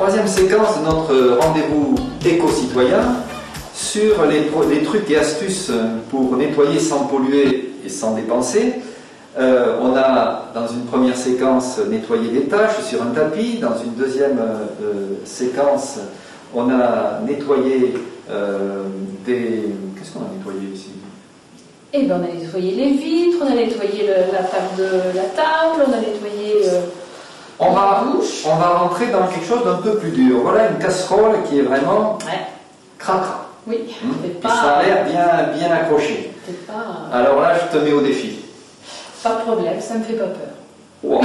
Troisième séquence de notre rendez-vous éco-citoyen sur les trucs et astuces pour nettoyer sans polluer et sans dépenser. On a dans une première séquence nettoyé des taches sur un tapis, dans une deuxième séquence on a nettoyé des... Qu'est-ce qu'on a nettoyé ici? Eh bien on a nettoyé les vitres, on a nettoyé la table de la table, on a nettoyé la douche. On va rentrer dans quelque chose d'un peu plus dur. Voilà une casserole qui est vraiment cracra. Oui, ça a l'air bien accroché. Alors là, je te mets au défi. Pas de problème, ça me fait pas peur. Wow.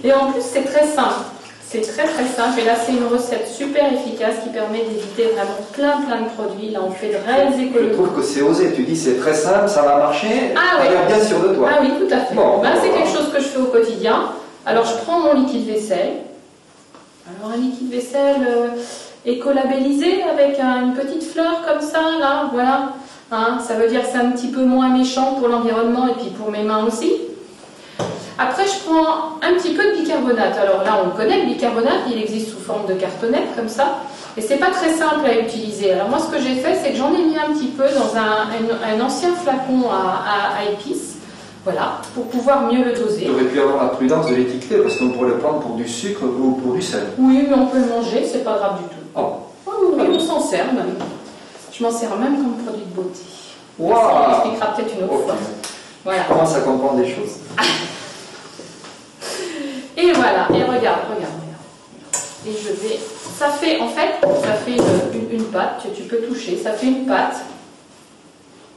Et en plus, c'est très simple. C'est très simple. Et là, c'est une recette super efficace qui permet d'éviter vraiment plein de produits. Là, on fait de réelles économies. Je trouve que c'est osé. Tu dis c'est très simple, ça va marcher. Ah oui. T'as l'air bien sûr de toi. Ah oui, tout à fait. Bon, ben, c'est quelque chose que je fais au quotidien. Alors, je prends mon liquide vaisselle. Alors, un liquide vaisselle éco-labellisé avec une petite fleur comme ça, là, voilà. Hein, ça veut dire que c'est un petit peu moins méchant pour l'environnement et puis pour mes mains aussi. Après, je prends un petit peu de bicarbonate. Alors là, on connaît le bicarbonate, il existe sous forme de cartonnette, comme ça. Et c'est pas très simple à utiliser. Alors moi, ce que j'ai fait, c'est que j'en ai mis un petit peu dans un ancien flacon à épices. Voilà, pour pouvoir mieux le doser. Tu aurais pu avoir la prudence de l'étiqueter, parce qu'on pourrait le prendre pour du sucre ou pour du sel. Oui, mais on peut le manger, c'est pas grave du tout. Oh. Oui, on s'en sert même. Je m'en sers même comme produit de beauté. Wow. Ça, on expliquera peut-être une autre fois. Voilà. Je commence à comprendre des choses. Et voilà, et regarde. Et je vais... Ça fait, en fait, ça fait une pâte, tu peux toucher, ça fait une pâte.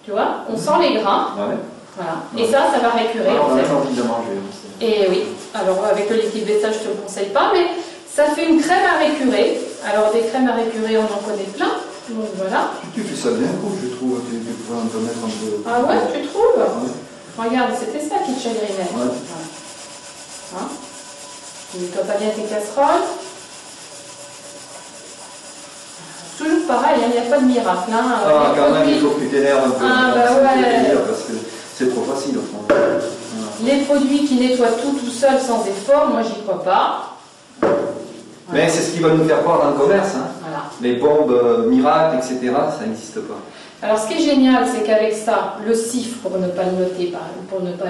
Tu vois, on sent les grains. Ouais. Voilà. Et ça va récurer. Alors, en on a fait. envie de manger. Et oui, alors avec le liquide vaisselle, je ne te le conseille pas, mais ça fait une crème à récurer. Alors des crèmes à récurer, on en connaît plein. Donc voilà. Tu fais ça bien, je trouve. Tu pourrais en te mettre un peu. Ah ouais, tu trouves? Ouais. Regarde, c'était ça qui te chagrinait. Ouais. Voilà. Hein? Tu nettoies pas bien tes casseroles. Toujours pareil, il n'y a pas de miracle. Hein. Ah, quand même, il faut que tu t'énerves un peu. Ah, bah ouais. Parce que c'est trop facile, au fond. Les produits qui nettoient tout seul sans effort, moi j'y crois pas. Voilà. Mais c'est ce qui va nous faire croire dans le commerce. Hein. Voilà. Les bombes miracles, etc., ça n'existe pas. Alors ce qui est génial, c'est qu'avec ça, le cif, pour ne pas le noter, pour ne pas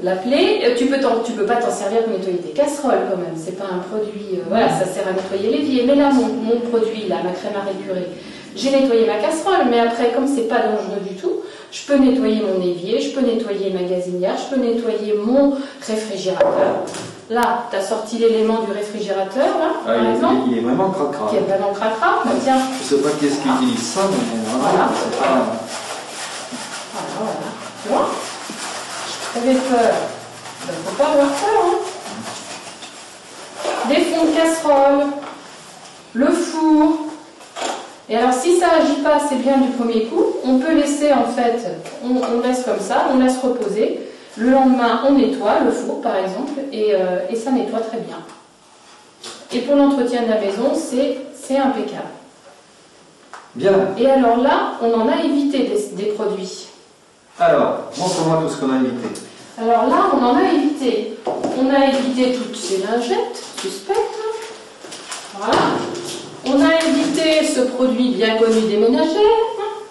l'appeler, tu peux pas t'en servir pour nettoyer tes casseroles quand même. C'est pas un produit, voilà, ça sert à nettoyer l'évier. Mais là, mon produit, là, ma crème à récurer, j'ai nettoyé ma casserole, mais après, comme c'est pas dangereux du tout, je peux nettoyer mon évier, je peux nettoyer ma gazinière, je peux nettoyer mon réfrigérateur. Là, tu as sorti l'élément du réfrigérateur, là, par exemple. Il est vraiment cracra. Qui est vraiment cracra. Tiens. Je ne sais pas qui est-ce qui utilise ça, mais voilà. C'est pas... Voilà. Tu vois? Je t'avais peur. Il ne faut pas avoir peur, hein. Des fonds de casserole, le four. Et alors, si ça n'agit pas assez bien du premier coup, on peut laisser, en fait, on laisse comme ça, on laisse reposer. Le lendemain, on nettoie le four, par exemple, et ça nettoie très bien. Et pour l'entretien de la maison, c'est impeccable. Bien. Et alors là, on en a évité des produits. Alors, montre-moi tout ce qu'on a évité. Alors là, on en a évité. On a évité toutes ces lingettes suspectes. Voilà. On a évité ce produit bien connu des ménagères.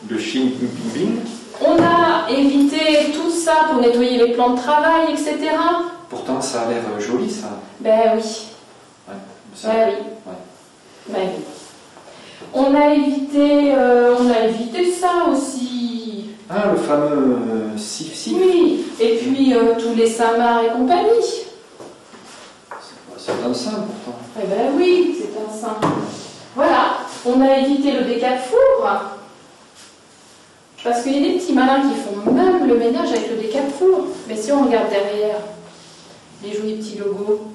Le Shin Bing. On a évité tout ça pour nettoyer les plans de travail, etc. Pourtant, ça a l'air joli, ça. Ben oui. Ouais, ben oui. Ouais. Ben oui. On a évité ça aussi. Ah, le fameux sif-sif. Oui. Et puis tous les Samar et compagnie. C'est un sein, pourtant. Eh ben oui, c'est un sein. Voilà. On a évité le décap-four. Parce qu'il y a des petits malins qui font même le ménage avec le décap-four. Mais si on regarde derrière, les jolis petits logos,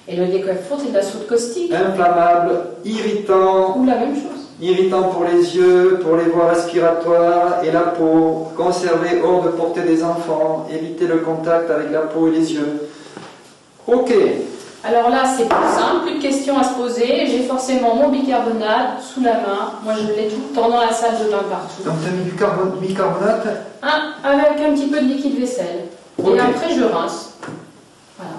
et le décap-four, c'est de la soude caustique. Inflammable, irritant. Ou la même chose. Irritant pour les yeux, pour les voies respiratoires et la peau. Conserver hors de portée des enfants. Éviter le contact avec la peau et les yeux. Ok. Alors là, c'est plus simple, plus de questions à se poser. J'ai forcément mon bicarbonate sous la main. Moi, je l'ai tout le temps dans la salle de bain partout. Donc, tu as mis du bicarbonate avec un petit peu de liquide vaisselle. Okay. Et après, je rince. Voilà.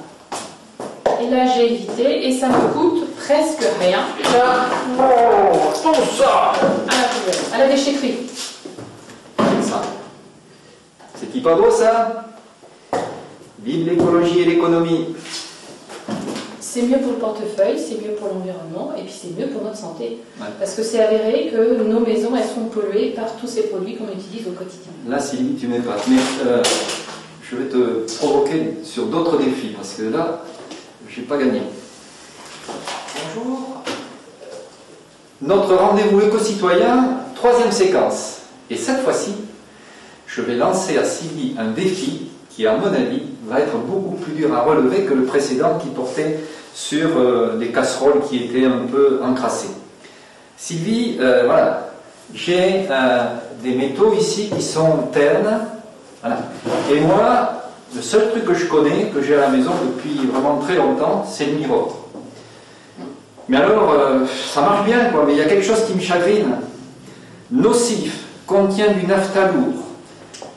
Et là, j'ai évité et ça me coûte presque rien. Tout ça À la poubelle, à la déchetterie. Ça. C'est qui pas beau ça? Vive l'écologie et l'économie. C'est mieux pour le portefeuille, c'est mieux pour l'environnement et puis c'est mieux pour notre santé. Ouais. Parce que c'est avéré que nos maisons, elles sont polluées par tous ces produits qu'on utilise au quotidien. Là, Sylvie, tu m'épates. Mais je vais te provoquer sur d'autres défis parce que là, j'ai pas gagné. Bonjour. Notre rendez-vous éco-citoyen, 3e séquence. Et cette fois-ci, je vais lancer à Sylvie un défi qui, à mon avis, va être beaucoup plus dur à relever que le précédent qui portait sur des casseroles qui étaient un peu encrassées. Sylvie, voilà, j'ai des métaux ici qui sont ternes. Voilà. Et moi, le seul truc que je connais, que j'ai à la maison depuis vraiment très longtemps, c'est le miroir. Mais alors, ça marche bien, quoi, mais il y a quelque chose qui me chagrine. Nocif, contient du naphta lourd,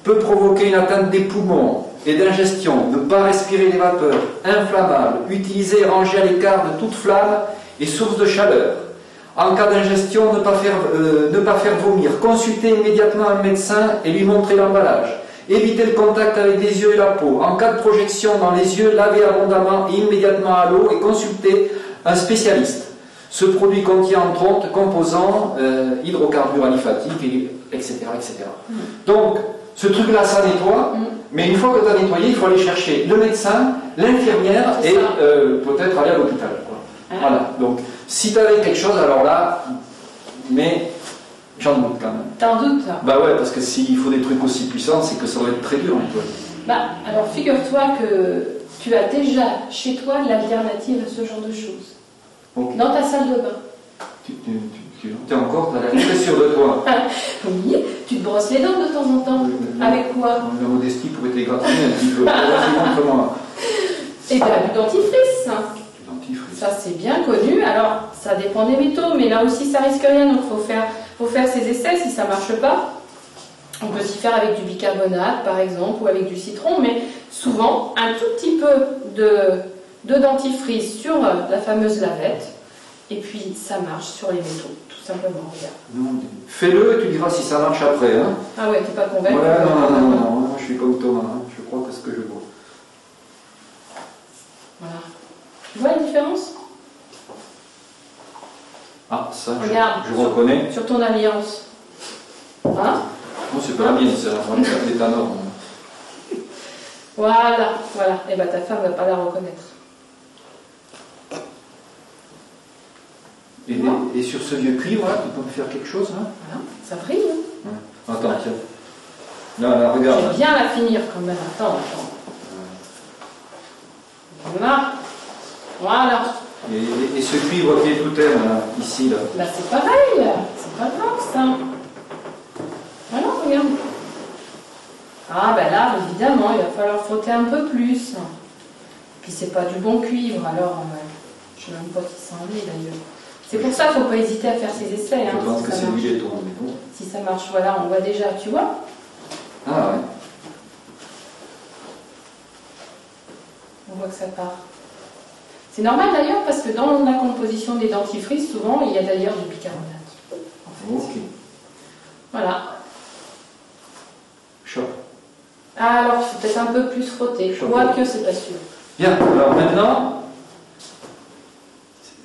peut provoquer une atteinte des poumons et d'ingestion, ne pas respirer les vapeurs, inflammable, utilisé et rangé à l'écart de toute flamme et source de chaleur. En cas d'ingestion, ne pas faire vomir, consulter immédiatement un médecin et lui montrer l'emballage. Éviter le contact avec les yeux et la peau. En cas de projection dans les yeux, laver abondamment et immédiatement à l'eau et consulter un spécialiste. Ce produit contient entre autres composants hydrocarbures aliphatiques, etc. etc. Donc, ce truc-là, ça nettoie, mais une fois que tu as nettoyé, il faut aller chercher le médecin, l'infirmière et peut-être aller à l'hôpital. Voilà. Donc, si tu avais quelque chose, alors là, mais j'en doute quand même. T'en doutes? Bah ouais, parce que s'il faut des trucs aussi puissants, c'est que ça va être très dur. Bah, alors figure-toi que tu as déjà chez toi l'alternative à ce genre de choses. Okay. Dans ta salle de bain. Tu es encore, tu as l'air très sûr de toi. Oui, tu te brosses les dents de temps en temps. Avec quoi? La modestie pourrait t'égratigner un petit peu. Montre-moi. Eh bien, du dentifrice. Du dentifrice. Ça, c'est bien connu. Alors, ça dépend des métaux, mais là aussi, ça risque rien. Donc, faut faire ses essais si ça ne marche pas. On peut s'y faire avec du bicarbonate, par exemple, ou avec du citron, mais souvent, un tout petit peu de dentifrice sur la fameuse lavette. Et puis, ça marche sur les métaux, tout simplement. Regarde. Fais-le et tu diras si ça marche après. Hein. Ah ouais, t'es pas convaincu? Ouais, non, je suis comme Thomas, hein. Je crois que ce que je vois. Voilà. Tu vois la différence? Ah, ça, regarde, je reconnais. Sur ton alliance. Hein? Non, c'est pas la mienne, c'est la d'éthanol. Voilà, voilà. Et bien, ta femme ne va pas la reconnaître. Et sur ce vieux cuivre, là, tu peux me faire quelque chose, là? Voilà, ça brille. Hein? Ouais. Attends, tiens. Là, regarde. Je vais bien la finir quand même. Attends. Voilà. Voilà. Et ce cuivre qui est tout terne, là, ici, là. Bah, c'est pareil. C'est pas grave, ça. Voilà, regarde. Ah, ben là, évidemment, il va falloir frotter un peu plus. Puis, c'est pas du bon cuivre, alors je ne sais même pas qui s'en est d'ailleurs. C'est pour ça qu'il ne faut pas hésiter à faire ses essais. Je pense si que c'est lui ton, mais bon. Si ça marche, voilà, on voit déjà, tu vois. Ah ouais. On voit que ça part. C'est normal d'ailleurs parce que dans la composition des dentifrices, souvent, il y a d'ailleurs du bicarbonate. En fait. Ok. Voilà. Chaud. Ah, alors, il faut peut-être un peu plus frotter. Quoique, c'est pas sûr. Bien, alors maintenant,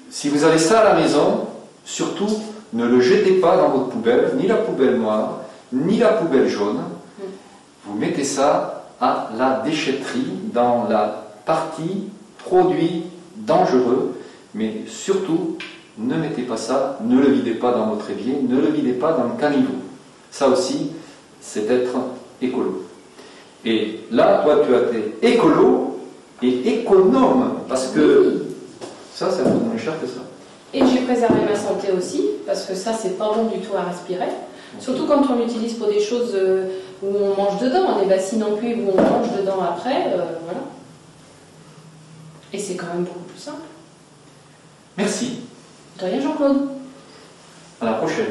si vous avez ça à la maison, surtout, ne le jetez pas dans votre poubelle, ni la poubelle noire, ni la poubelle jaune. Vous mettez ça à la déchetterie, dans la partie produits dangereux, mais surtout, ne mettez pas ça, ne le videz pas dans votre évier, ne le videz pas dans le caniveau. Ça aussi, c'est être écolo. Et là, toi, tu as été écolo et économe, parce que ça va coûter moins cher que ça. Et j'ai préservé ma santé aussi, parce que ça, c'est pas bon du tout à respirer. Surtout quand on l'utilise pour des choses où on mange dedans, des bassines non plus où on mange dedans après, voilà. Et c'est quand même beaucoup plus simple. Merci. De rien, Jean-Claude. À la prochaine.